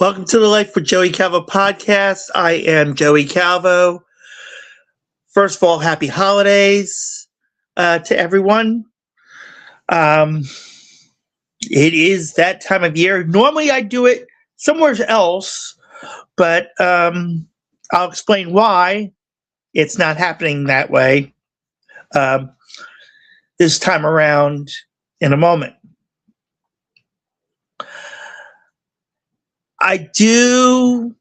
Welcome to the Life with Joey Calvo Podcast. I am Joey Calvo. First of all, happy holidays to everyone. It is that time of year. Normally I do it somewhere else, but I'll explain why it's not happening that way this time around in a moment. I do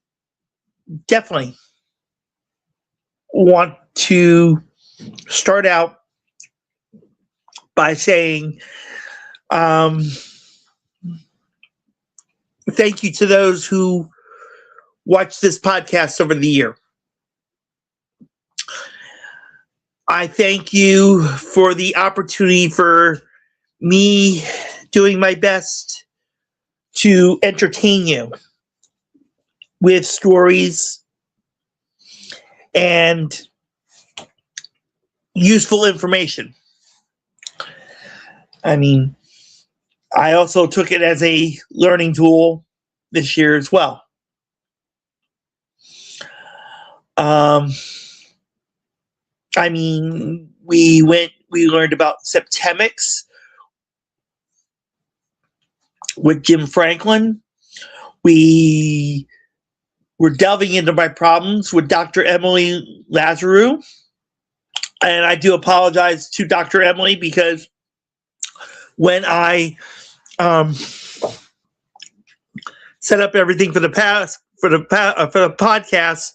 definitely want to start out by saying thank you to those who watch this podcast over the year. I thank you for the opportunity for me doing my best to entertain you with stories and useful information. I mean, I also took it as a learning tool this year as well. I mean, we learned about septemics with Jim Franklin. We were delving into my problems with Dr. Emily Lazarou. And I do apologize to Dr. Emily because when I set up everything for the podcast,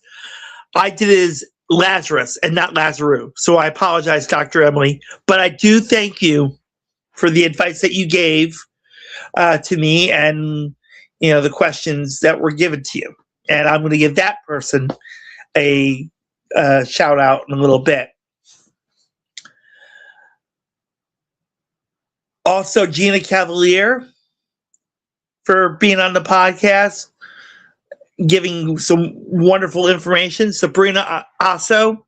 I did it as Lazarus and not Lazarou. So I apologize, Dr. Emily. But I do thank you for the advice that you gave to me and the questions that were given to you. And I'm going to give that person a shout out in a little bit. Also, Gina Cavalier for being on the podcast, giving some wonderful information. Sabrina Osso,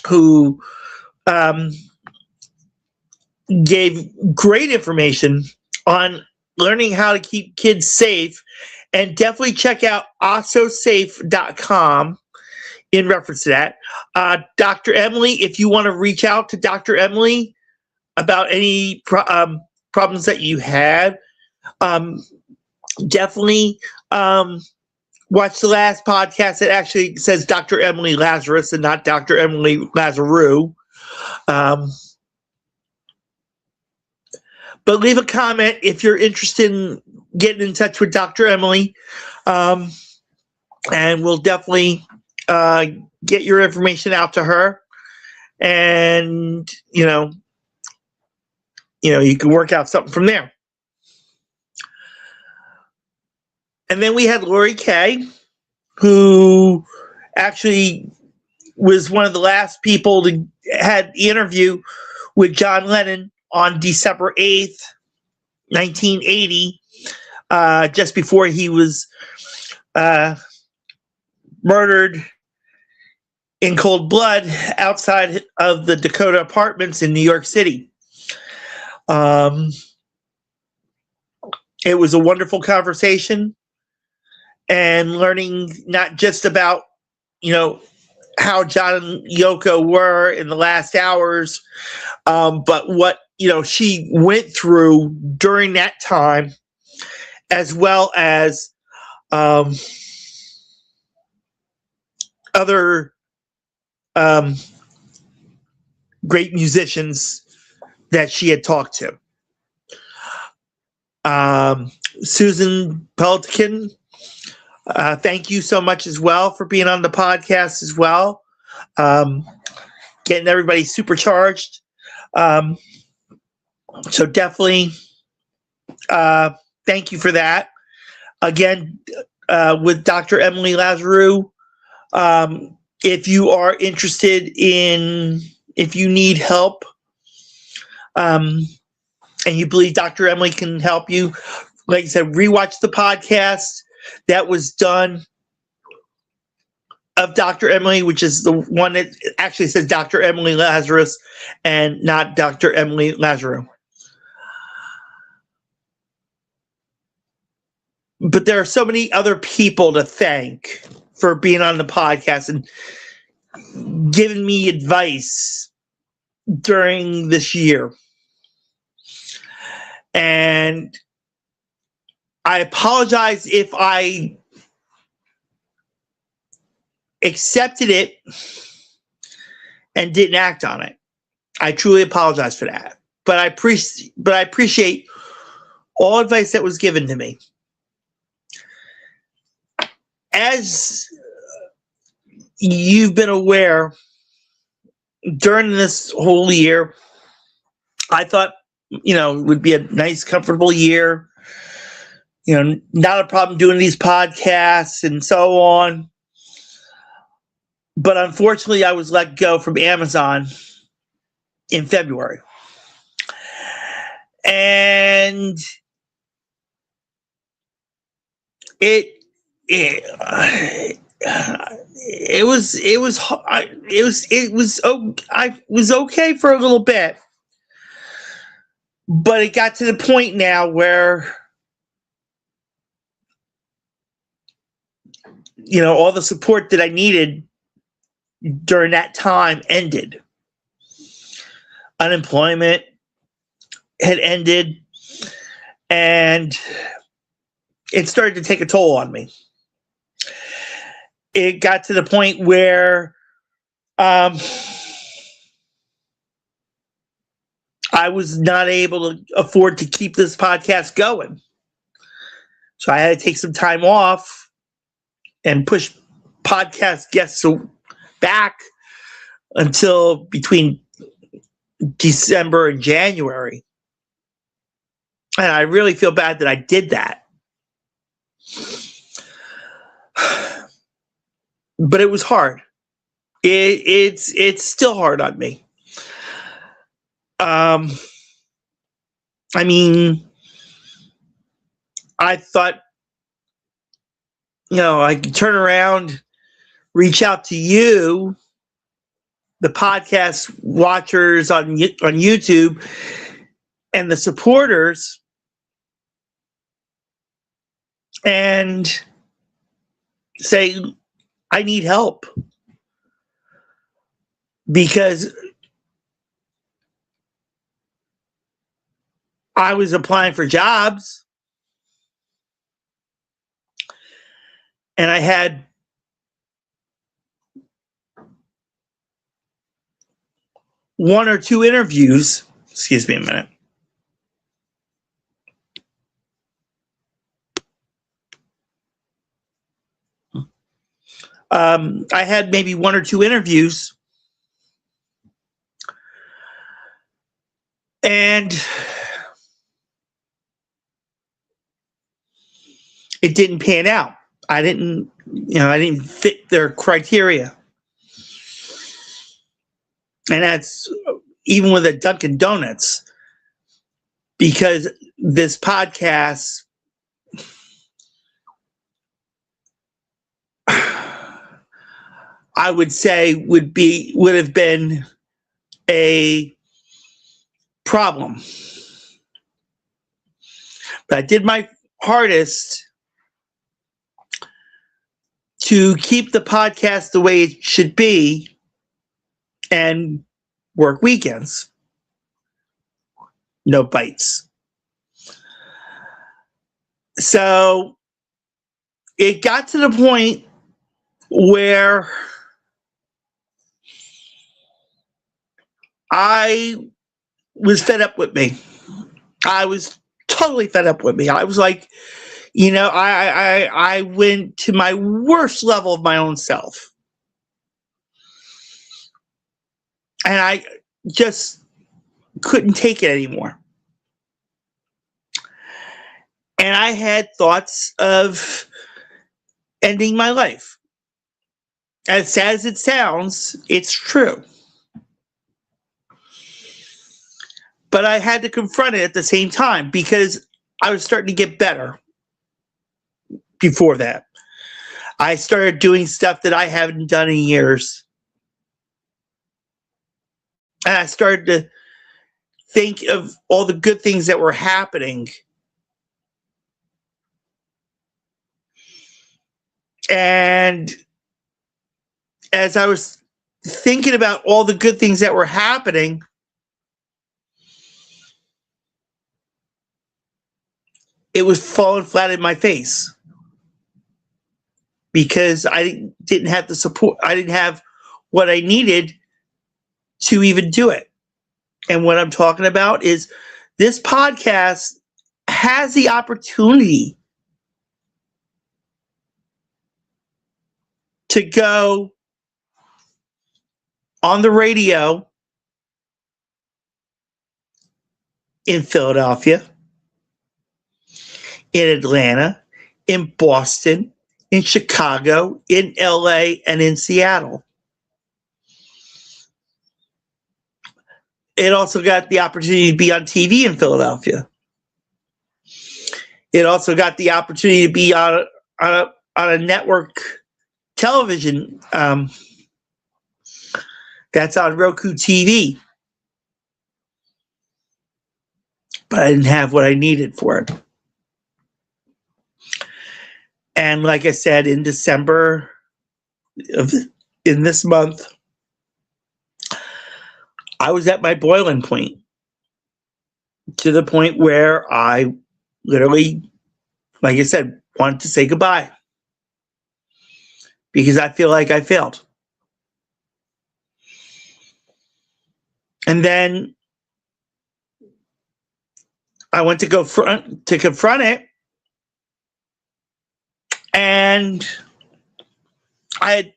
who gave great information on learning how to keep kids safe. And definitely check out ossosafe.com in reference to that. Dr. Emily, if you want to reach out to Dr. Emily about any problems that you had, definitely watch the last podcast. It actually says Dr. Emily Lazarus and not Dr. Emily Lazarou. But leave a comment if you're interested in getting in touch with Dr. Emily. And we'll definitely get your information out to her. And, you can work out something from there. And then we had Laurie Kaye, who actually was one of the last people to had the interview with John Lennon on December 8th, 1980, just before he was murdered in cold blood outside of the Dakota Apartments in New York City. It was a wonderful conversation and learning not just about, how John and Yoko were in the last hours, but what, she went through during that time, as well as other great musicians that she had talked to. Susan Peltikin, thank you so much as well for being on the podcast as well. Getting everybody supercharged. So definitely thank you for that. Again, with Dr. Emily Lazarou, if you are interested if you need help, and you believe Dr. Emily can help you, like I said, rewatch the podcast that was done of Dr. Emily, which is the one that actually says Dr. Emily Lazarus and not Dr. Emily Lazarou. But there are so many other people to thank for being on the podcast and giving me advice during this year. And I apologize if I accepted it and didn't act on it. I truly apologize for that. But I appreciate all advice that was given to me. As you've been aware, during this whole year, I thought, it would be a nice, comfortable year. Not a problem doing these podcasts and so on. But unfortunately, I was let go from Amazon in February. And it was okay for a little bit, but it got to the point now where all the support that I needed during that time ended. Unemployment had ended, and it started to take a toll on me. It got to the point where I was not able to afford to keep this podcast going. So I had to take some time off and push podcast guests back until between December and January. And I really feel bad that I did that. But it was hard. It's still hard on me. I thought, I could turn around, reach out to you, the podcast watchers on YouTube, and the supporters, and say, I need help. Because I was applying for jobs, and I had one or two interviews. Excuse me a minute. I had maybe one or two interviews, and it didn't pan out. I didn't fit their criteria. And that's even with a Dunkin' Donuts, because this podcast, I would say would have been a problem. But I did my hardest to keep the podcast the way it should be and work weekends. No bites. So it got to the point where I was fed up with me. I was totally fed up with me. I was like, I went to my worst level of my own self. And I just couldn't take it anymore. And I had thoughts of ending my life. As sad as it sounds, it's true. But I had to confront it at the same time because I was starting to get better before that. I started doing stuff that I haven't done in years. And I started to think of all the good things that were happening. And as I was thinking about all the good things that were happening, it was falling flat in my face because I didn't have the support. I didn't have what I needed to even do it. And what I'm talking about is this podcast has the opportunity to go on the radio in Philadelphia, in Atlanta, in Boston, in Chicago, in LA, and in Seattle. It also got the opportunity to be on TV in Philadelphia. It also got the opportunity to be on a network television that's on Roku TV. But I didn't have what I needed for it. And like I said, in December in this month, I was at my boiling point, to the point where I literally, like I said, wanted to say goodbye because I feel like I failed. And then I went to confront it, and I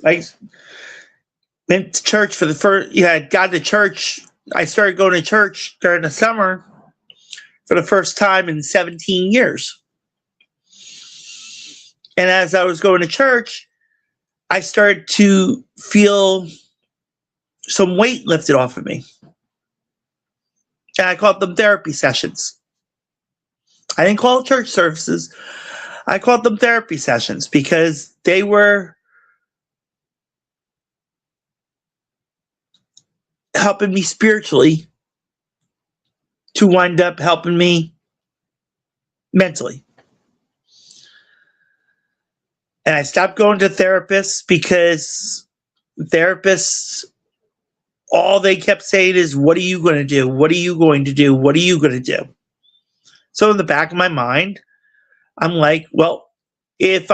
went to church for the first. I got to church. I started going to church during the summer for the first time in 17 years. And as I was going to church, I started to feel some weight lifted off of me. And I called them therapy sessions. I didn't call it church services. I called them therapy sessions because they were helping me spiritually to wind up helping me mentally. And I stopped going to therapists because therapists, all they kept saying is, what are you going to do? What are you going to do? What are you going to do? So in the back of my mind, I'm like, well, if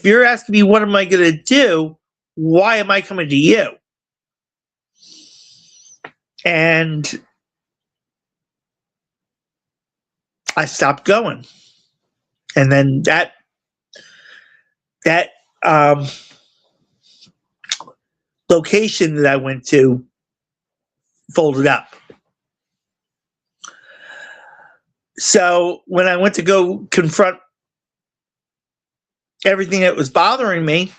you're asking me what am I going to do, why am I coming to you? And I stopped going. And then that location that I went to folded up. So when I went to go confront everything that was bothering me,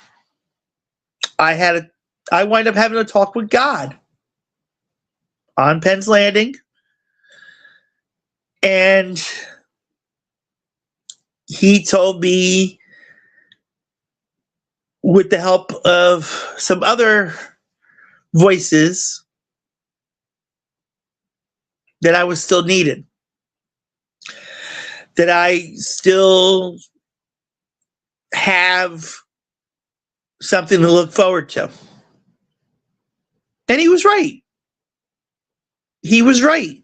I wind up having a talk with God on Penn's Landing. And he told me, with the help of some other voices, that I was still needed, that I still have something to look forward to. And he was right. He was right.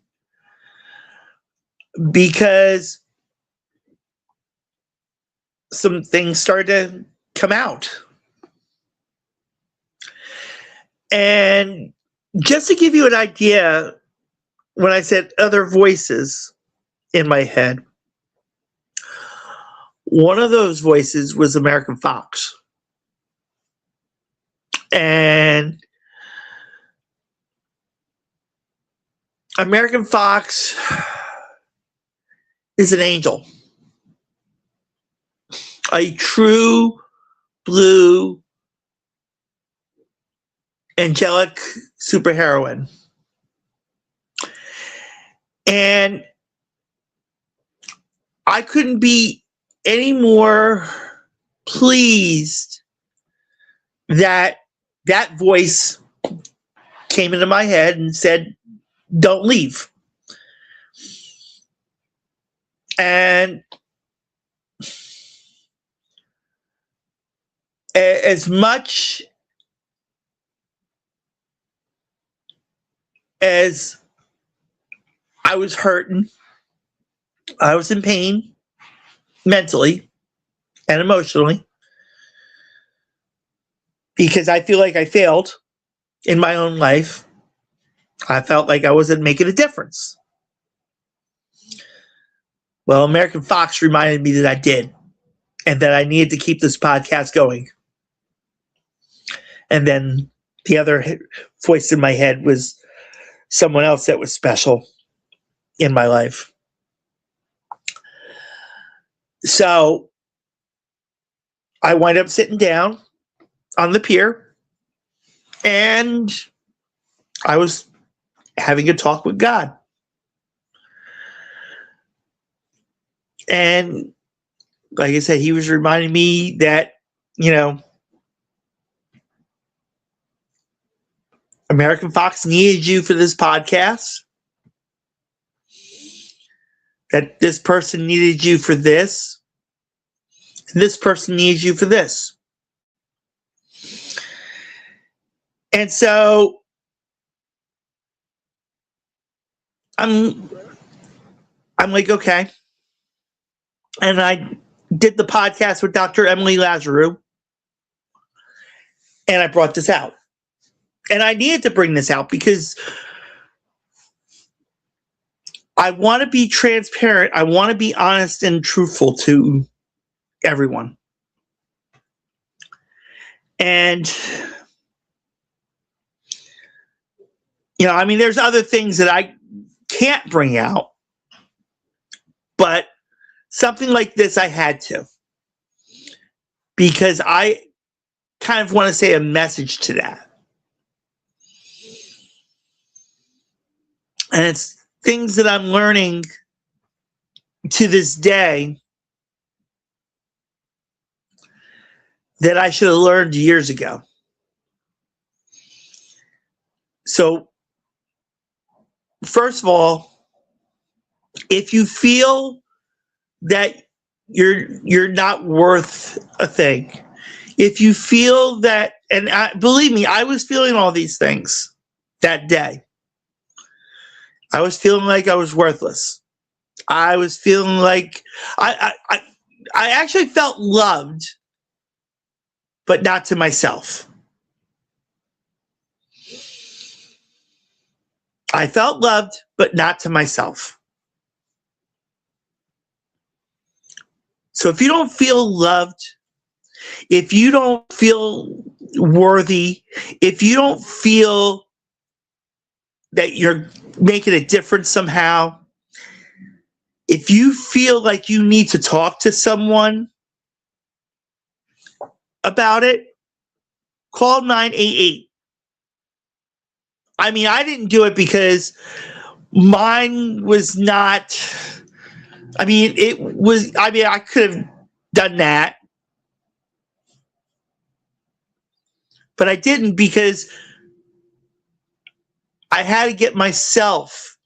Because some things started to come out. And just to give you an idea, when I said other voices in my head, one of those voices was American Fox. And American Fox is an angel. A true blue angelic superheroine. And I couldn't be any more pleased that that voice came into my head and said, don't leave. And as much as I was hurting, I was in pain mentally and emotionally because I feel like I failed in my own life. I felt like I wasn't making a difference. Well, American Fox reminded me that I did, and that I needed to keep this podcast going. And then the other voice in my head was someone else that was special in my life. So I wind up sitting down on the pier, and I was having a talk with God. And like I said, he was reminding me that, American Fox needed you for this podcast. That this person needed you for this. And this person needs you for this. And so I'm like, okay. And I did the podcast with Dr. Emily Lazarou. And I brought this out. And I needed to bring this out because I want to be transparent. I want to be honest and truthful to everyone. And, there's other things that I can't bring out. But something like this, I had to. Because I kind of want to say a message to that. And it's things that I'm learning to this day that I should have learned years ago. So, first of all, if you feel that you're not worth a thing, if you feel that, and believe me, I was feeling all these things that day. I was feeling like I was worthless. I was feeling like I actually felt loved, but not to myself. I felt loved, but not to myself. So if you don't feel loved, if you don't feel worthy, if you don't feel that you're making a difference somehow, if you feel like you need to talk to someone about it, call 988. I didn't do it because mine was not, I could have done that, but I didn't because I had to get myself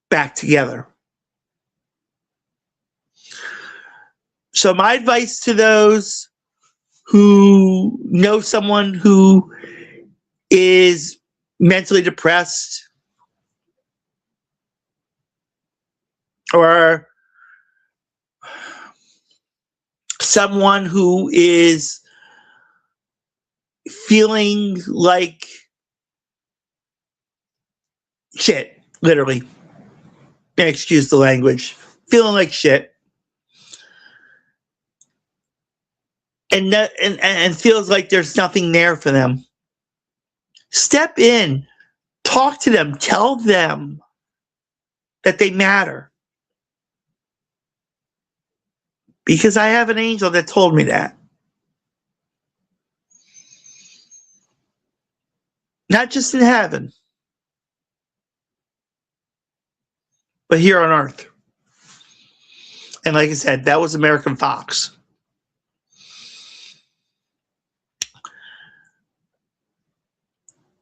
back together. So my advice to those who know someone who is mentally depressed or someone who is feeling like shit, literally. Excuse the language. Feeling like shit. And feels like there's nothing there for them. Step in. Talk to them. Tell them that they matter. Because I have an angel that told me that. Not just in heaven, but here on earth. And like I said, that was American Fox.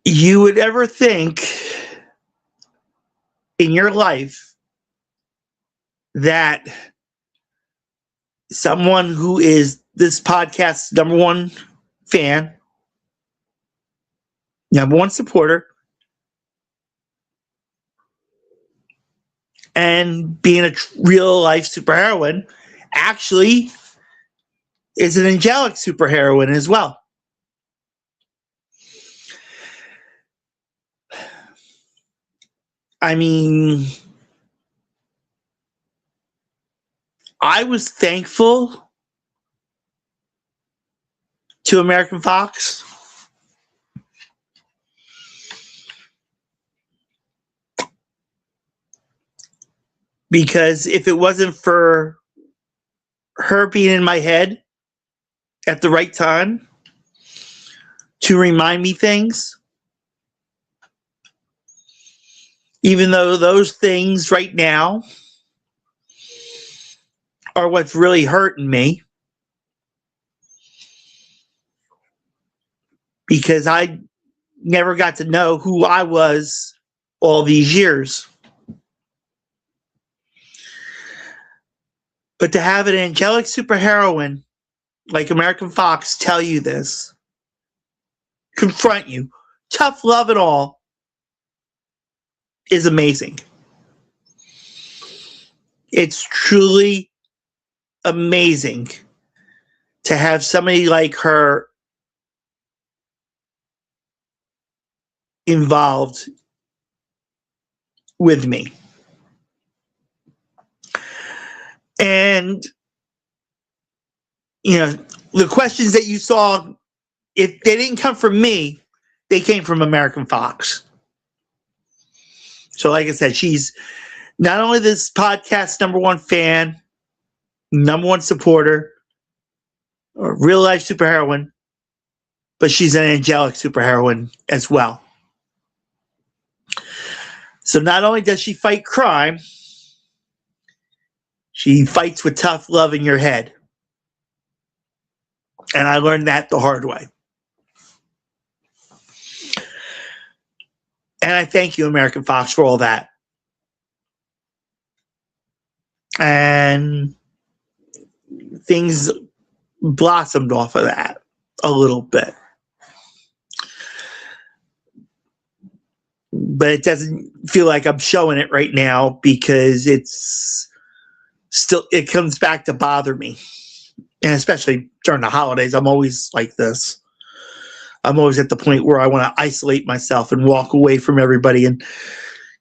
You would ever think in your life that someone who is this podcast's number one fan number one supporter, and being a real life superheroine actually is an angelic superheroine as well. I mean, I was thankful to American Fox because if it wasn't for her being in my head at the right time to remind me things, even though those things right now are what's really hurting me, because I never got to know who I was all these years. But to have an angelic superheroine like American Fox tell you this, confront you, tough love and all, is amazing. It's truly amazing to have somebody like her involved with me. And, you know, the questions that you saw, if they didn't come from me, they came from American Fox. So like I said, she's not only this podcast's number one fan, number one supporter, or real life superheroine, but she's an angelic superheroine as well. So not only does she fight crime, she fights with tough love in your head. And I learned that the hard way. And I thank you, American Fox, for all that. And things blossomed off of that a little bit. But it doesn't feel like I'm showing it right now because it's still, it comes back to bother me. And especially during the holidays, I'm always like this. I'm always at the point where I want to isolate myself and walk away from everybody and,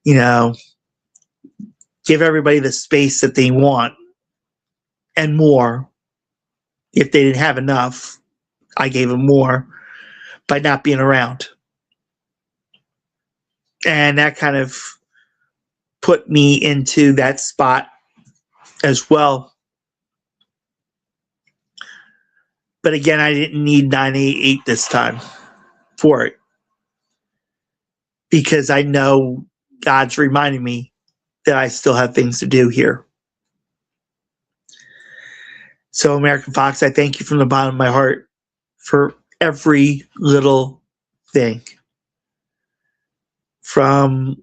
you know, give everybody the space that they want and more. If they didn't have enough, I gave them more by not being around. And that kind of put me into that spot as well. But again, I didn't need 988 this time for it. Because I know God's reminding me that I still have things to do here. So, American Fox, I thank you from the bottom of my heart for every little thing. From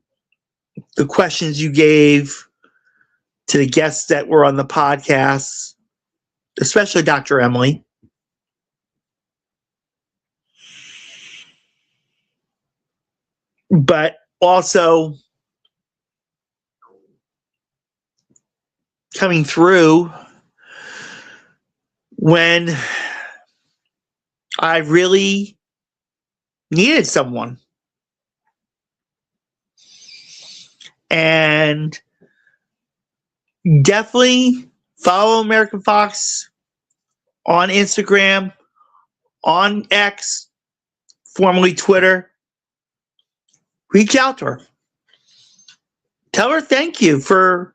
the questions you gave to the guests that were on the podcast, especially Dr. Emily. But also coming through when I really needed someone. And definitely follow American Fox on Instagram, on X, formerly Twitter. Reach out to her. Tell her thank you for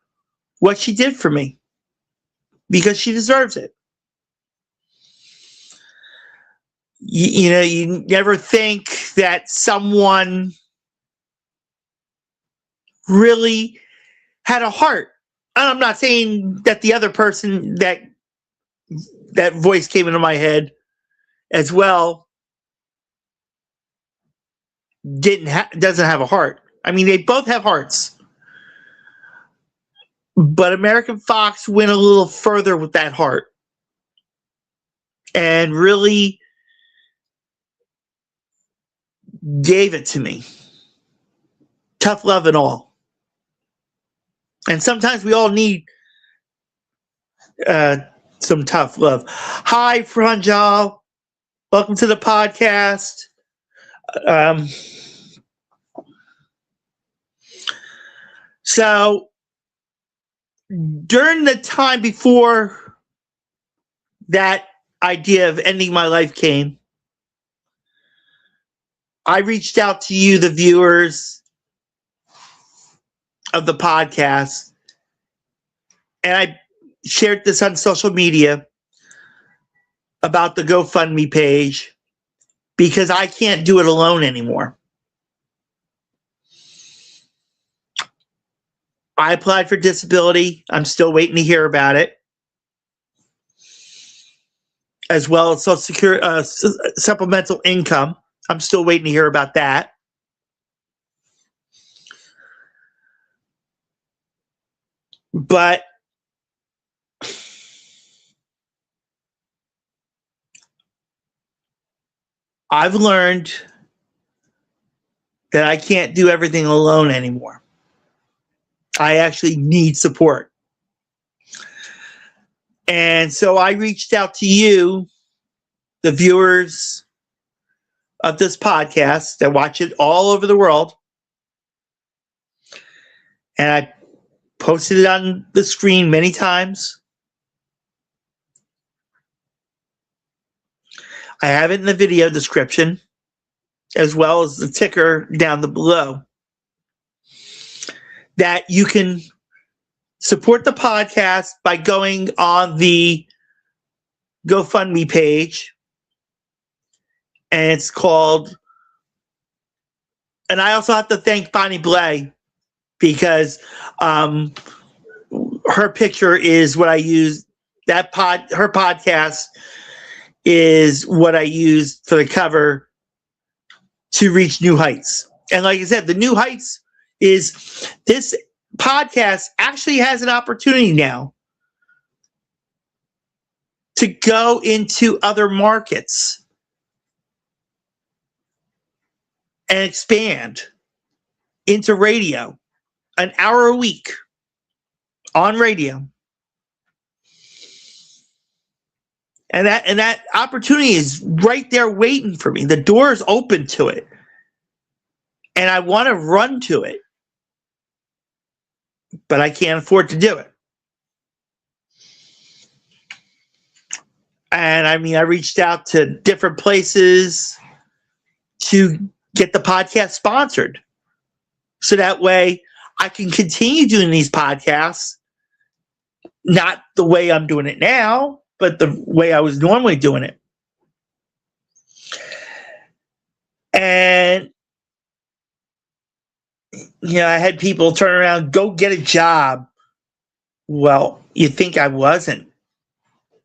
what she did for me, because she deserves it. You know, you never think that someone really had a heart. And I'm not saying that the other person that voice came into my head as well doesn't have a heart. I mean, they both have hearts. But American Fox went a little further with that heart. And really gave it to me. Tough love and all. And sometimes we all need some tough love. Hi, Franjal. Welcome to the podcast. So, during the time before that idea of ending my life came, I reached out to you, the viewers of the podcast, and I shared this on social media about the GoFundMe page because I can't do it alone anymore. I applied for disability. I'm still waiting to hear about it, as well as Social Security supplemental income. I'm still waiting to hear about that. But I've learned that I can't do everything alone anymore. I actually need support. And so I reached out to you, the viewers of this podcast that watch it all over the world. And I posted it on the screen many times. I have it in the video description, as well as the ticker down below, that you can support the podcast by going on the GoFundMe page. And it's called, and I also have to thank Bonnie Blay, because her picture is what I use. Her podcast is what I use for the cover to reach new heights. And like I said, the new heights is this podcast actually has an opportunity now to go into other markets and expand into radio, an hour a week on radio. And that opportunity is right there waiting for me. The door is open to it. And I want to run to it. But I can't afford to do it. And I mean, I reached out to different places to get the podcast sponsored. So that way I can continue doing these podcasts, not the way I'm doing it now, but the way I was normally doing it. And, you know, I had people turn around, go get a job. Well, you think I wasn't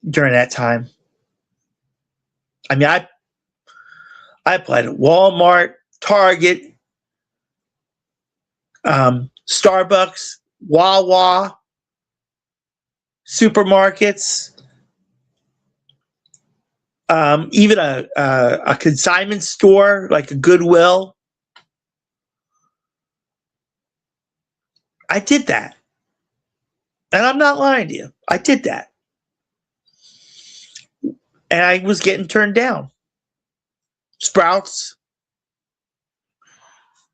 during that time. I mean, I applied at Walmart, Target, Starbucks, Wawa, supermarkets, even a consignment store like a Goodwill. I did that. And I'm not lying to you. I did that. And I was getting turned down. Sprouts.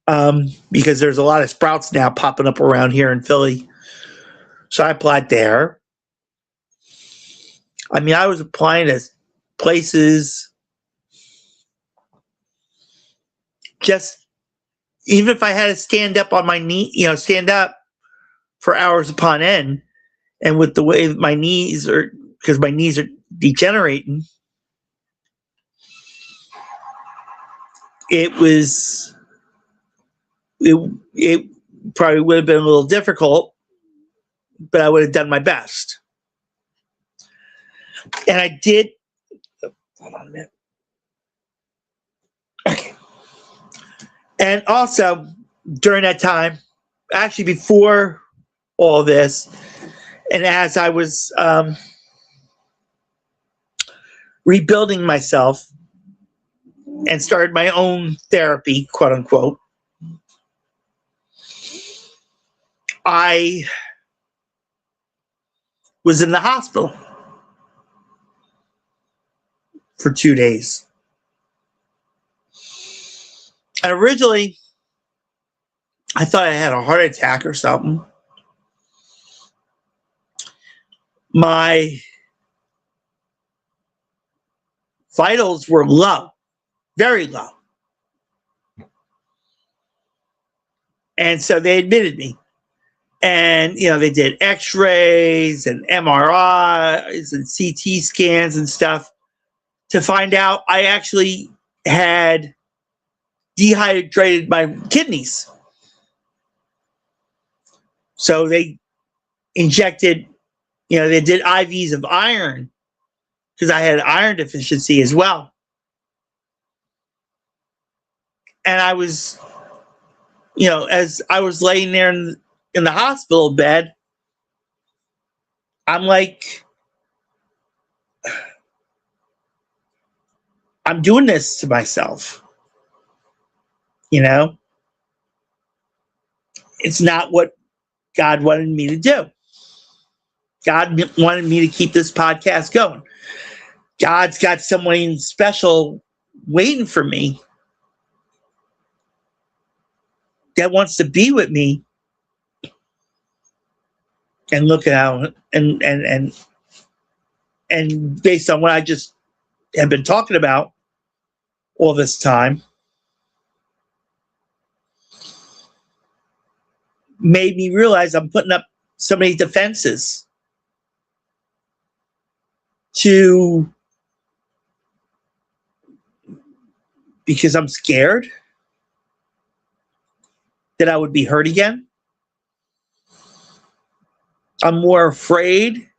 Because there's a lot of Sprouts now popping up around here in Philly. So I applied there. I mean, I was applying to places. Just, even if I had to stand up on my knee, stand up for hours upon end, and with the way my knees are, because my knees are degenerating, it probably would have been a little difficult, but I would have done my best. And I did. Hold on a minute. Okay. And also, during that time, actually before all this, and as I was rebuilding myself, and started my own therapy, quote unquote, I was in the hospital for 2 days. And originally, I thought I had a heart attack or something. My vitals were low, very low. And so they admitted me. And, they did x-rays and MRIs and CT scans and stuff to find out I actually had dehydrated my kidneys. So they injected, they did IVs of iron because I had iron deficiency as well. And I was, as I was laying there in the hospital bed, I'm like, I'm doing this to myself. It's not what God wanted me to do. God wanted me to keep this podcast going. God's got someone special waiting for me that wants to be with me and look out and based on what I just have been talking about all this time, made me realize I'm putting up so many defenses because I'm scared that I would be hurt again. I'm more afraid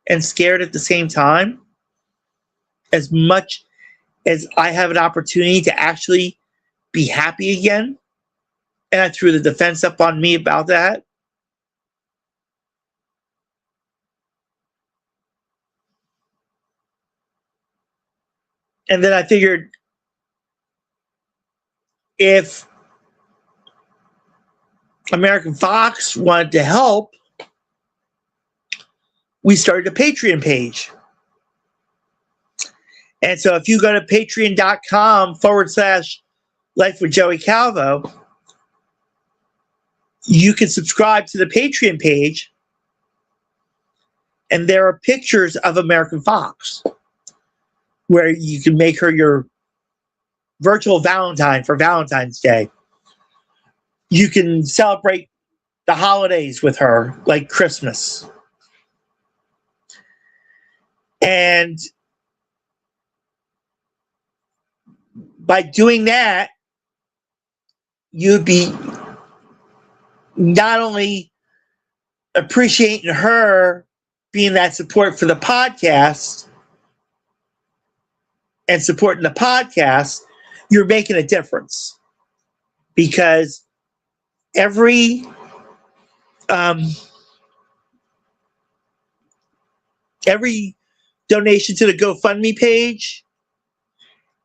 and scared at the same time, as much as I have an opportunity to actually be happy again. And I threw the defense up on me about that. And then I figured, if American Fox wanted to help, we started a Patreon page. And so if you go to patreon.com/Life with Joey Calvo, you can subscribe to the Patreon page. And there are pictures of American Fox where you can make her your virtual Valentine for Valentine's Day. You can celebrate the holidays with her, like Christmas. And by doing that, you'd be not only appreciating her being that support for the podcast and supporting the podcast, you're making a difference. Because every donation to the GoFundMe page,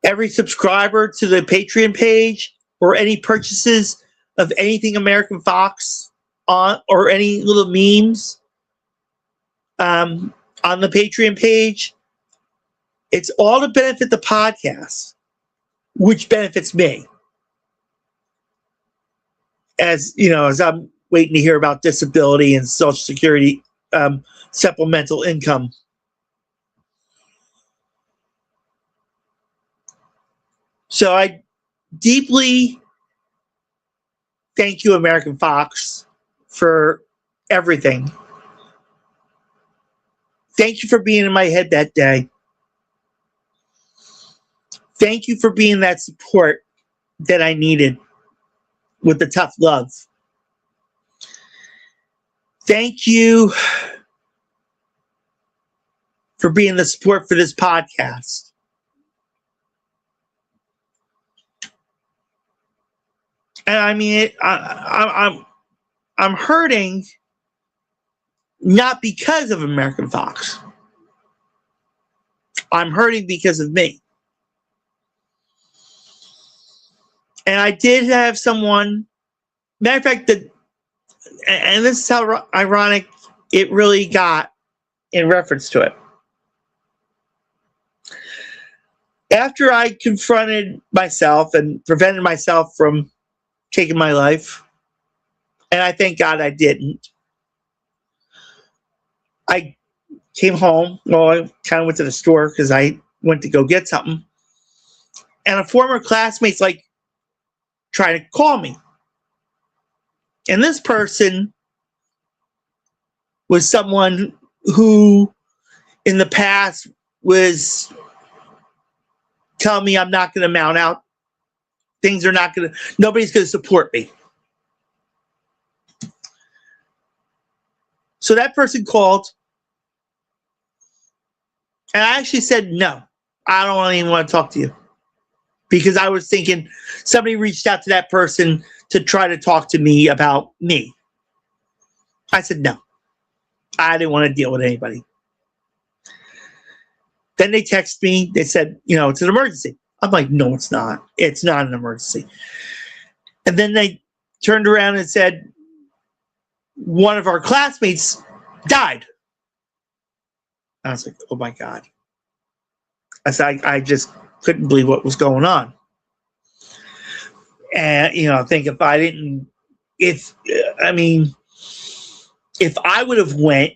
every subscriber to the Patreon page, or any purchases of anything American Fox on, or any little memes on the Patreon page, it's all to benefit the podcast, which benefits me. As I'm waiting to hear about disability and Social Security supplemental income. So I deeply thank you, American Fox, for everything. Thank you for being in my head that day. Thank you for being that support that I needed with the tough love. Thank you for being the support for this podcast. And I mean, I'm hurting not because of American Fox. I'm hurting because of me. And I did have someone, matter of fact, and this is how ironic it really got in reference to it. After I confronted myself and prevented myself from taking my life, and I thank God I didn't, I came home. Well, I kind of went to the store because I went to go get something. And a former classmate's like trying to call me. And this person was someone who in the past was telling me I'm not going to mount out. Things are not going to, nobody's going to support me. So that person called. And I actually said, no, I don't even want to talk to you. Because I was thinking somebody reached out to that person to try to talk to me about me. I said, no, I didn't want to deal with anybody. Then they texted me. They said, it's an emergency. I'm like, no, it's not. It's not an emergency. And then they turned around and said, one of our classmates died. I was like, oh my God. I said, I just couldn't believe what was going on. And, I think if I would have went,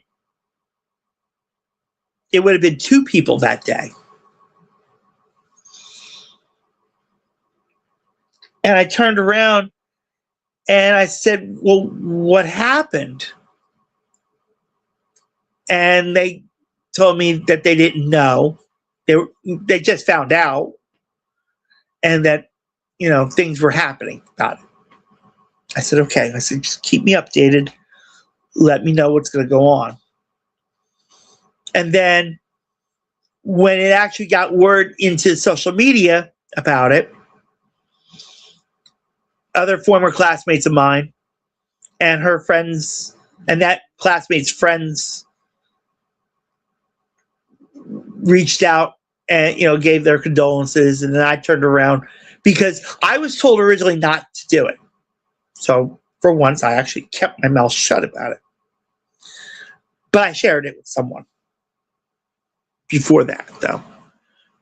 it would have been 2 people that day. And I turned around and I said, well, what happened? And they told me that they didn't know. They just found out. And that, things were happening about it. I said, okay. I said, just keep me updated. Let me know what's going to go on. And then when it actually got word into social media about it, other former classmates of mine and her friends and that classmate's friends reached out and, gave their condolences. And then I turned around because I was told originally not to do it. So for once, I actually kept my mouth shut about it. But I shared it with someone before that, though,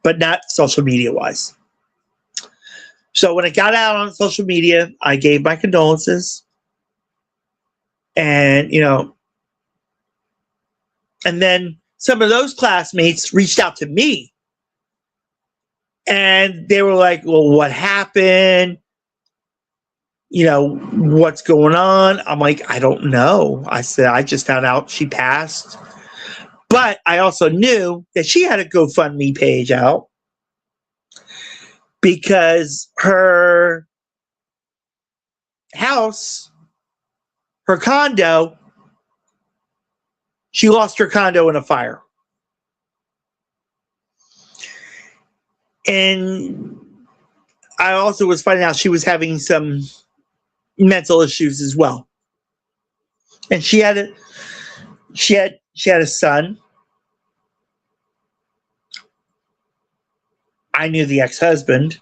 but not social media wise. So when it got out on social media, I gave my condolences. And, and then some of those classmates reached out to me. And they were like, well, what happened? What's going on? I'm like, I don't know. I said, I just found out she passed. But I also knew that she had a GoFundMe page out because her house, her condo, she lost her condo in a fire. And I also was finding out she was having some mental issues as well. And she had a son. I knew the ex-husband.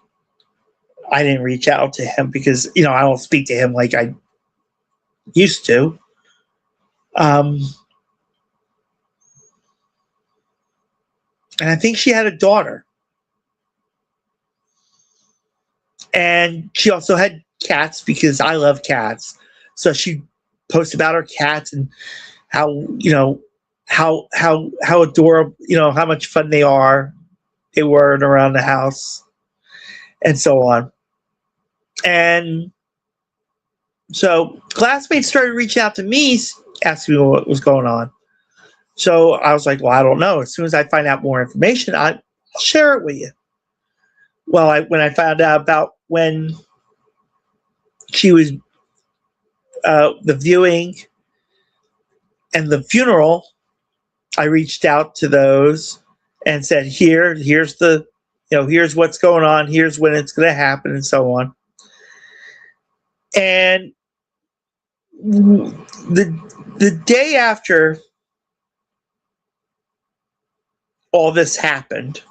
I didn't reach out to him because, I don't speak to him like I used to. And I think she had a daughter. And she also had cats because I love cats. So she posted about her cats and how adorable, how much fun they were around the house and so on. And so classmates started reaching out to me, asking me what was going on. So I was like, well, I don't know. As soon as I find out more information, I'll share it with you. Well, when I found out about when she was the viewing and the funeral, I reached out to those and said, here's what's going on. Here's when it's going to happen and so on. And the day after all this happened,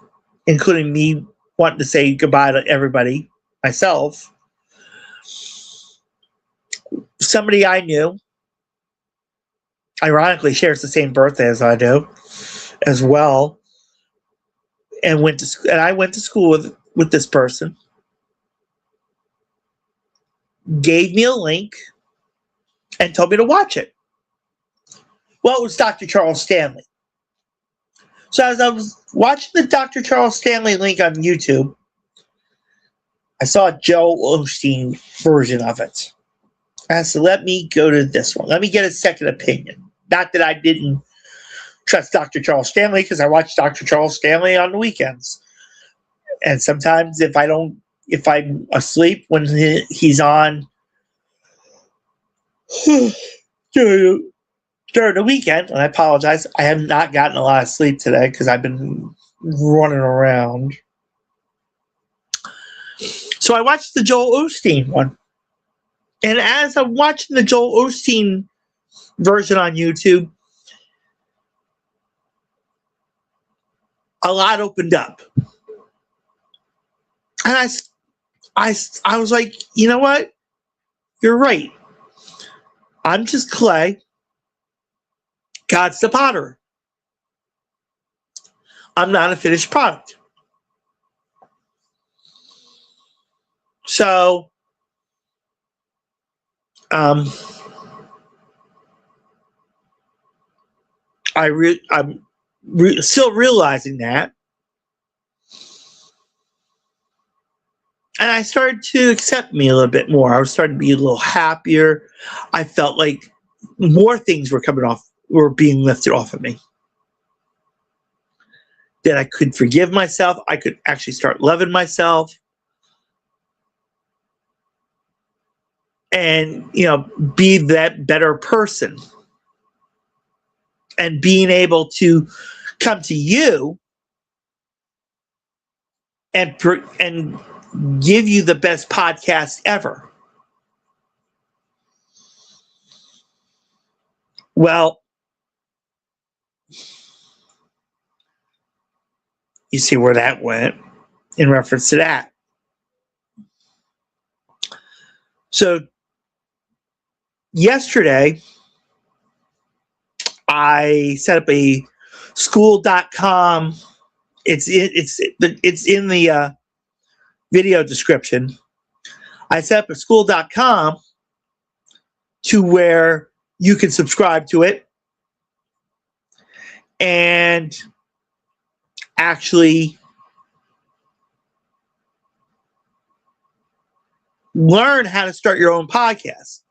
including me wanting to say goodbye to everybody myself, somebody I knew, ironically shares the same birthday as I do as well, and I went to school with this person, gave me a link and told me to watch it. Well, it was Dr. Charles Stanley. So as I was watching the Dr. Charles Stanley link on YouTube, I saw a Joel Osteen version of it. I said, let me go to this one. Let me get a second opinion. Not that I didn't trust Dr. Charles Stanley, because I watch Dr. Charles Stanley on the weekends. And sometimes if I'm asleep when he's on during the weekend, and I apologize, I have not gotten a lot of sleep today because I've been running around. So I watched the Joel Osteen one. And as I'm watching the Joel Osteen version on YouTube, a lot opened up. And I was like, you know what? You're right. I'm just clay. God's the potter. I'm not a finished product. So, I'm still realizing that. And I started to accept me a little bit more. I was starting to be a little happier. I felt like more things were being lifted off of me. That I could forgive myself. I could actually start loving myself. And, be that better person. And being able to come to you and give you the best podcast ever. Well, you see where that went in reference to that. So yesterday, I set up a Skool.com. It's in the video description. I set up a Skool.com to where you can subscribe to it and actually learn how to start your own podcast.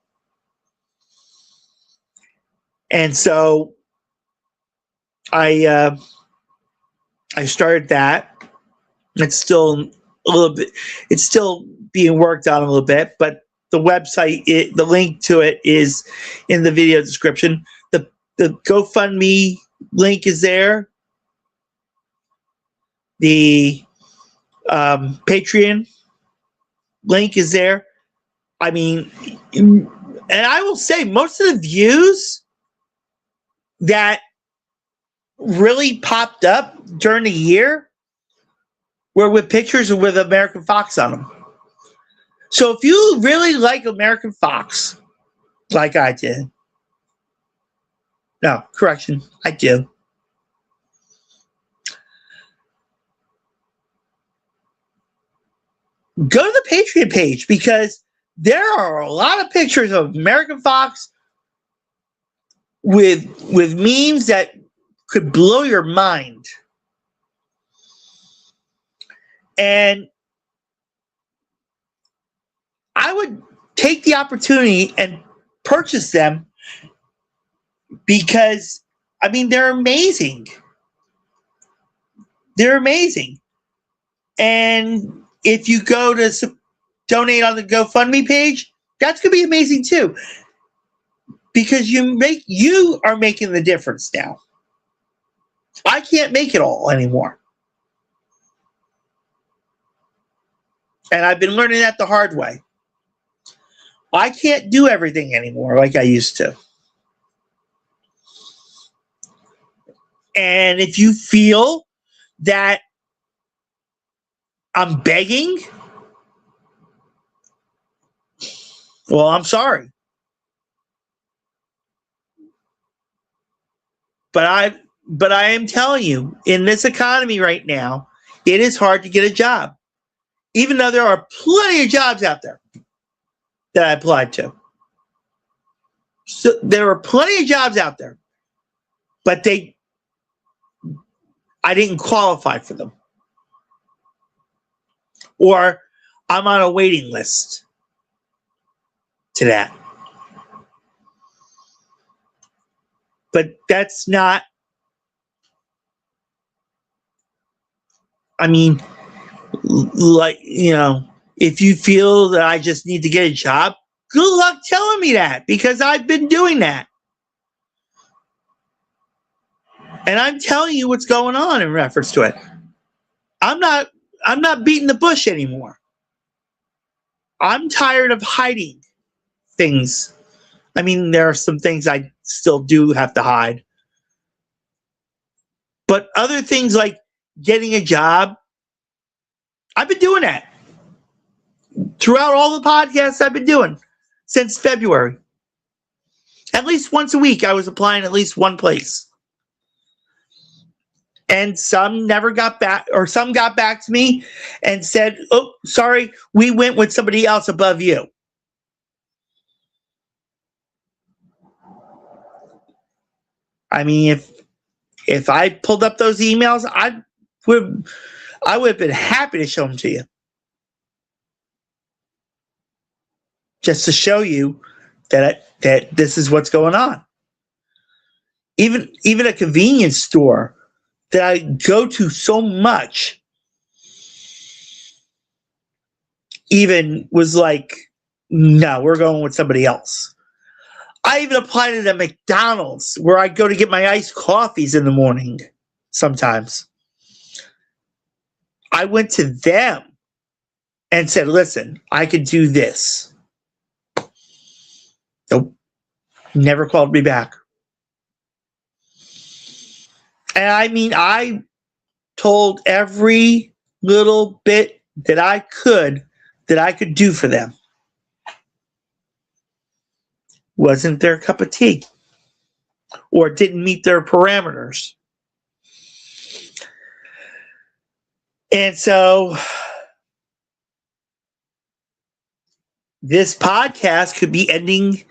And so I started that. It's still being worked on a little bit, but the website, the link to it is in the video description. The GoFundMe link is there. The Patreon link is there. I mean, and I will say most of the views that really popped up during the year were with pictures with American Fox on them. So if you really like American Fox, like I did, no, correction, I do. Go to the Patreon page because there are a lot of pictures of American Fox with memes that could blow your mind. And I would take the opportunity and purchase them because, I mean, they're amazing. They're amazing. And if you go to donate on the GoFundMe page, that's going to be amazing too. Because you are making the difference now. I can't make it all anymore. And I've been learning that the hard way. I can't do everything anymore like I used to. And if you feel that I'm begging, Well, I'm sorry. But I am telling you, in this economy right now, it is hard to get a job. Even though there are plenty of jobs out there that I applied to. So there are plenty of jobs out there, but I didn't qualify for them. Or I'm on a waiting list to that. But that's not, I mean, like, if you feel that I just need to get a job, good luck telling me that, because I've been doing that. And I'm telling you what's going on in reference to it. I'm not beating the bush anymore. I'm tired of hiding things. I mean, there are some things I still do have to hide. But other things like getting a job, I've been doing that. Throughout all the podcasts I've been doing since February. At least once a week, I was applying at least one place. And some never got back, or some got back to me and said, oh, sorry, we went with somebody else above you. I mean, if I pulled up those emails, I would have been happy to show them to you. Just to show you that this is what's going on. Even a convenience store that I go to so much even was like, no, we're going with somebody else. I even applied it at McDonald's, where I go to get my iced coffees in the morning sometimes. I went to them and said, listen, I could do this. Nope. Never called me back. And I mean, I told every little bit that I could do for them. Wasn't their cup of tea, or didn't meet their parameters. And so this podcast could be ending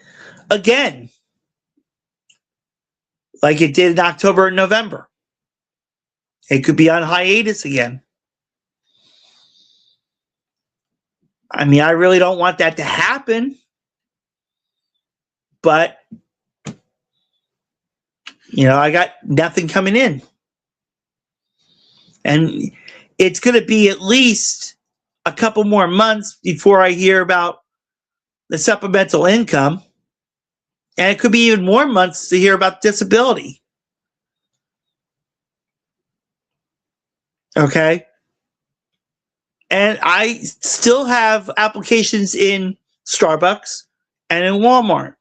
again, like it did in October and November. It could be on hiatus again. I mean, I really don't want that to happen. But, I got nothing coming in. And it's going to be at least a couple more months before I hear about the supplemental income. And it could be even more months to hear about disability. Okay? And I still have applications in Starbucks and in Walmart.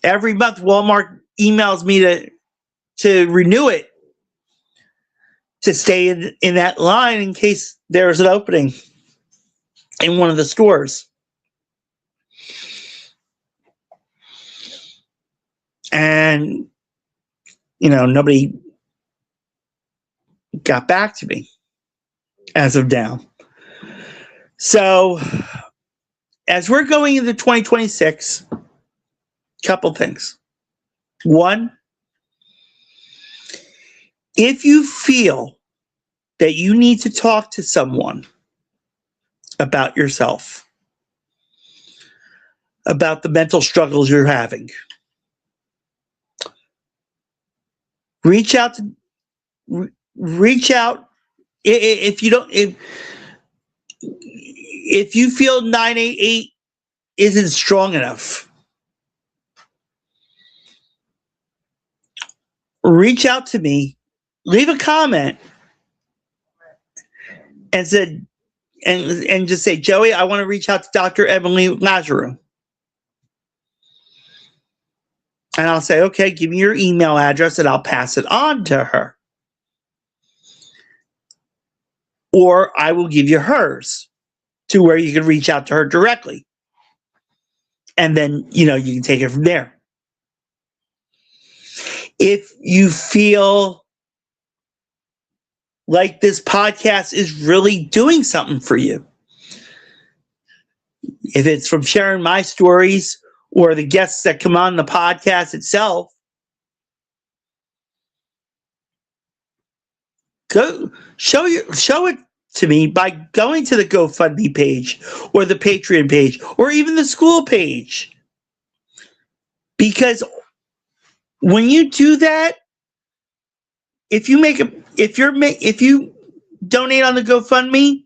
Every month, Walmart emails me to renew it, to stay in that line in case there's an opening in one of the stores. And, nobody got back to me as of now. So, as we're going into 2026, couple things. One, if you feel that you need to talk to someone about yourself, about the mental struggles you're having, reach out. If you feel 988 isn't strong enough, reach out to me, leave a comment, and just say, Joey, I want to reach out to Dr. Emily Lazarou. And I'll say, okay, give me your email address and I'll pass it on to her. Or I will give you hers to where you can reach out to her directly. And then, you can take it from there. If you feel like this podcast is really doing something for you, if it's from sharing my stories or the guests that come on the podcast itself, go show it to me by going to the GoFundMe page or the Patreon page or even the Skool page. Because when you do that, if you donate on the GoFundMe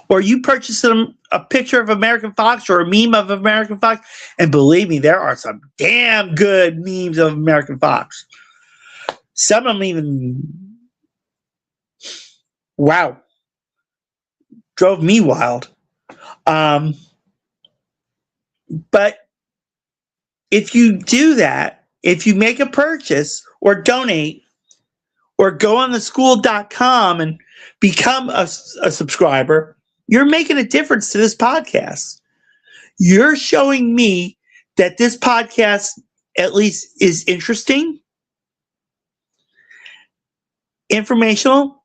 or you purchase a picture of American Fox or a meme of American Fox, and believe me, there are some damn good memes of American Fox. Some of them even, wow, drove me wild. But if you do that, if you make a purchase or donate or go on the Skool.com and become a subscriber, you're making a difference to this podcast. You're showing me that this podcast at least is interesting, informational,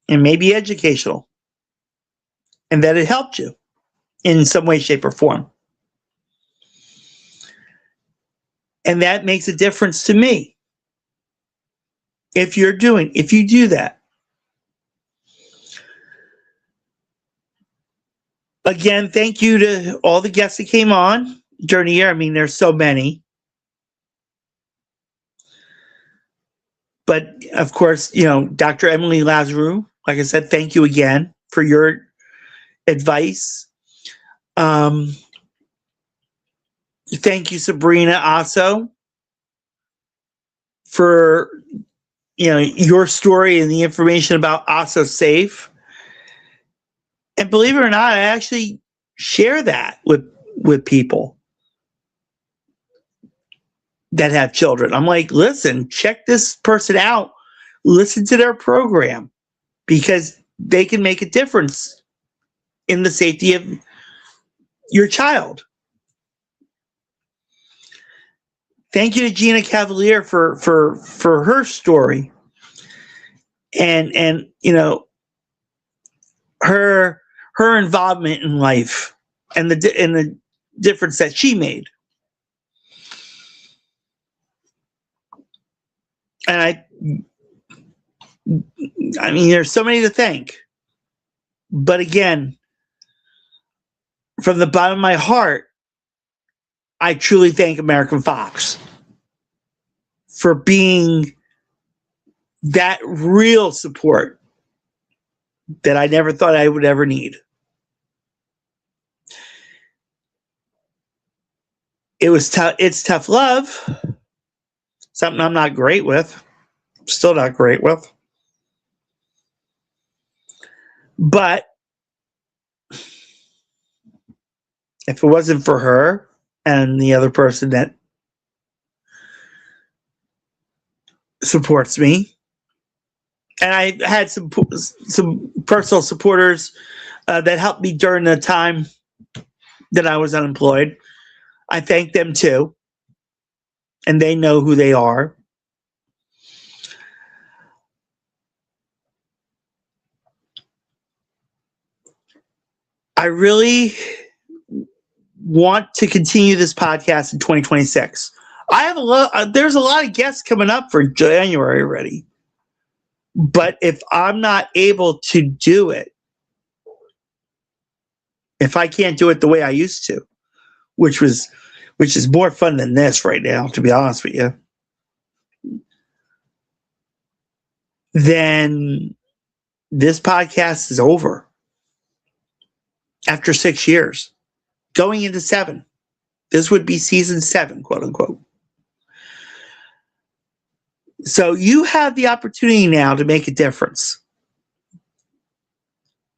and maybe educational, and that it helped you in some way, shape, or form. And that makes a difference to me. If you do that. Again, thank you to all the guests that came on during the year. I mean, there's so many. But of course, Dr. Emily Lazarou, like I said, thank you again for your advice. Thank you, Sabrina Osso, for your story and the information about Osso Safe. And believe it or not, I actually share that with people that have children. I'm like, listen, check this person out. Listen to their program because they can make a difference in the safety of your child. Thank you to Gina Cavalier for her story and her involvement in life and the difference that she made. And I mean, there's so many to thank. But again, from the bottom of my heart, I truly thank American Fox for being that real support that I never thought I would ever need. It's tough love. Something I'm not great with. Still not great with. But if it wasn't for her and the other person that supports me, and I had some personal supporters that helped me during the time that I was unemployed. I thank them too, and they know who they are. I really want to continue this podcast in 2026. There's a lot of guests coming up for January already. But if I'm not able to do it, if I can't do it the way I used to, which is more fun than this right now, to be honest with you, then this podcast is over after 6 years, going into 7. This would be season 7, quote unquote. So you have the opportunity now to make a difference.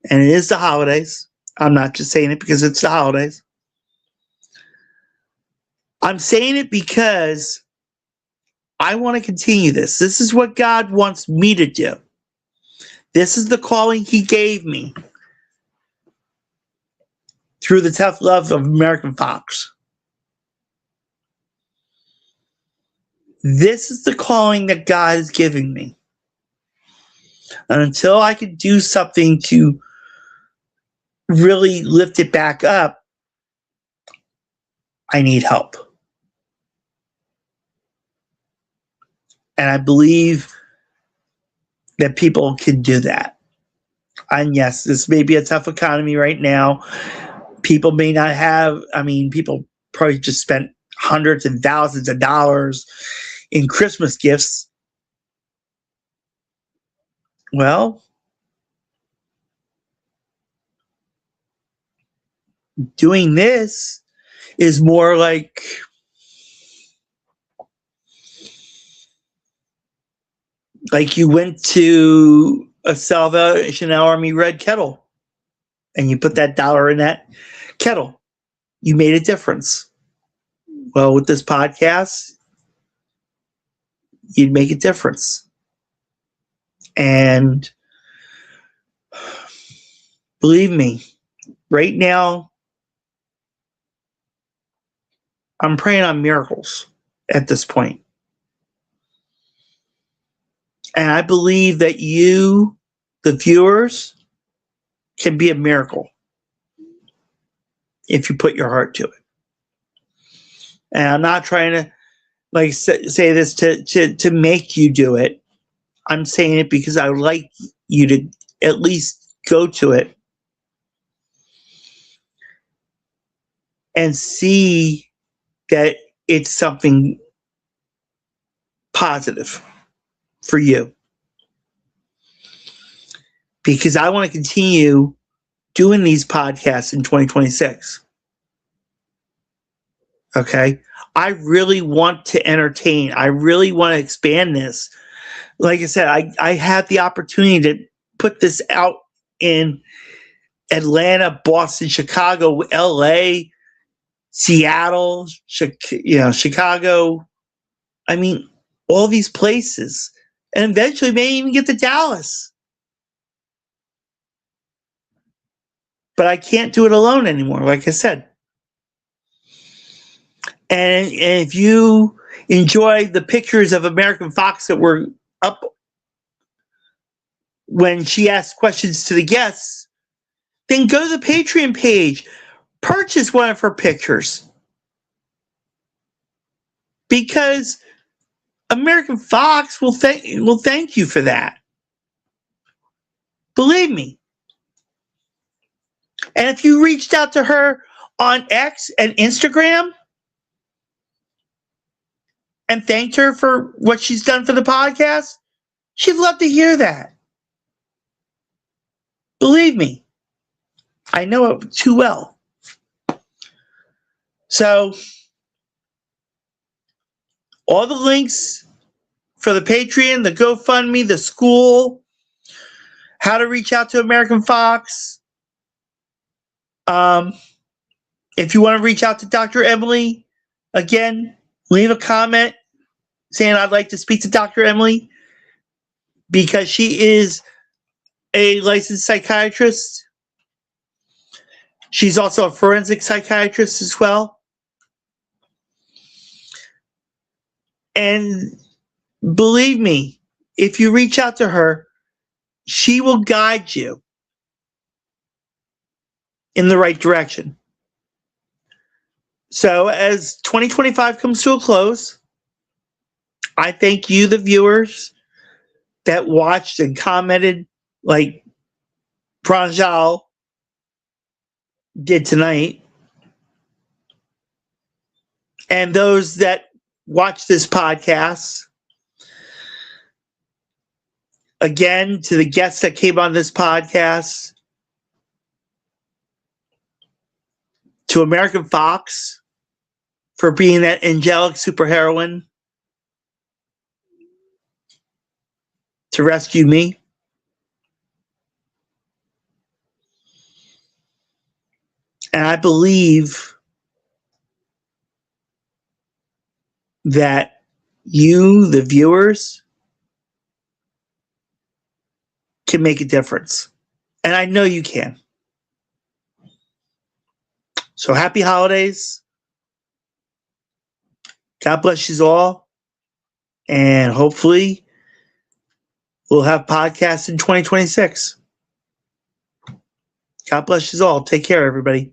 And it is the holidays. I'm not just saying it because it's the holidays. I'm saying it because I want to continue this. This is what God wants me to do. This is the calling He gave me. through the tough love of American Fox. This is the calling that God is giving me. And until I can do something to really lift it back up, I need help. And I believe that people can do that. And yes, this may be a tough economy right now. People may not have, people probably just spent hundreds and thousands of dollars in Christmas gifts. Well, doing this is more like you went to a Salvation Army red kettle and you put that dollar in that kettle. You made a difference. Well, with this podcast, you'd make a difference. And believe me, right now, I'm praying on miracles at this point. And I believe that you, the viewers, can be a miracle if you put your heart to it. And I'm not trying to say this to make you do it. I'm saying it because I would like you to at least go to it and see that it's something positive for you. Because I want to continue doing these podcasts in 2026. Okay? I really want to entertain. I really want to expand this. Like I said, I had the opportunity to put this out in Atlanta, Boston, Chicago, LA, Seattle, Chicago. All these places. And eventually may even get to Dallas. But I can't do it alone anymore, like I said. And if you enjoy the pictures of American Fox that were up when she asked questions to the guests, then go to the Patreon page. Purchase one of her pictures. Because American Fox will thank you for that. Believe me. And if you reached out to her on X and Instagram and thanked her for what she's done for the podcast, she'd love to hear that. Believe me, I know it too well. So, all the links for the Patreon, the GoFundMe, the Skool, how to reach out to American Fox. If you want to reach out to Dr. Emily, again, leave a comment saying I'd like to speak to Dr. Emily because she is a licensed psychiatrist. She's also a forensic psychiatrist as well. And believe me, if you reach out to her, she will guide you in the right direction. So as 2025 comes to a close, I thank you, the viewers, that watched and commented like Pranjal did tonight. And those that watch this podcast. Again, to the guests that came on this podcast. To American Fox for being that angelic superheroine to rescue me. And I believe that you, the viewers, can make a difference. And I know you can. So happy holidays. God bless you all. And hopefully we'll have podcasts in 2026. God bless you all. Take care, everybody.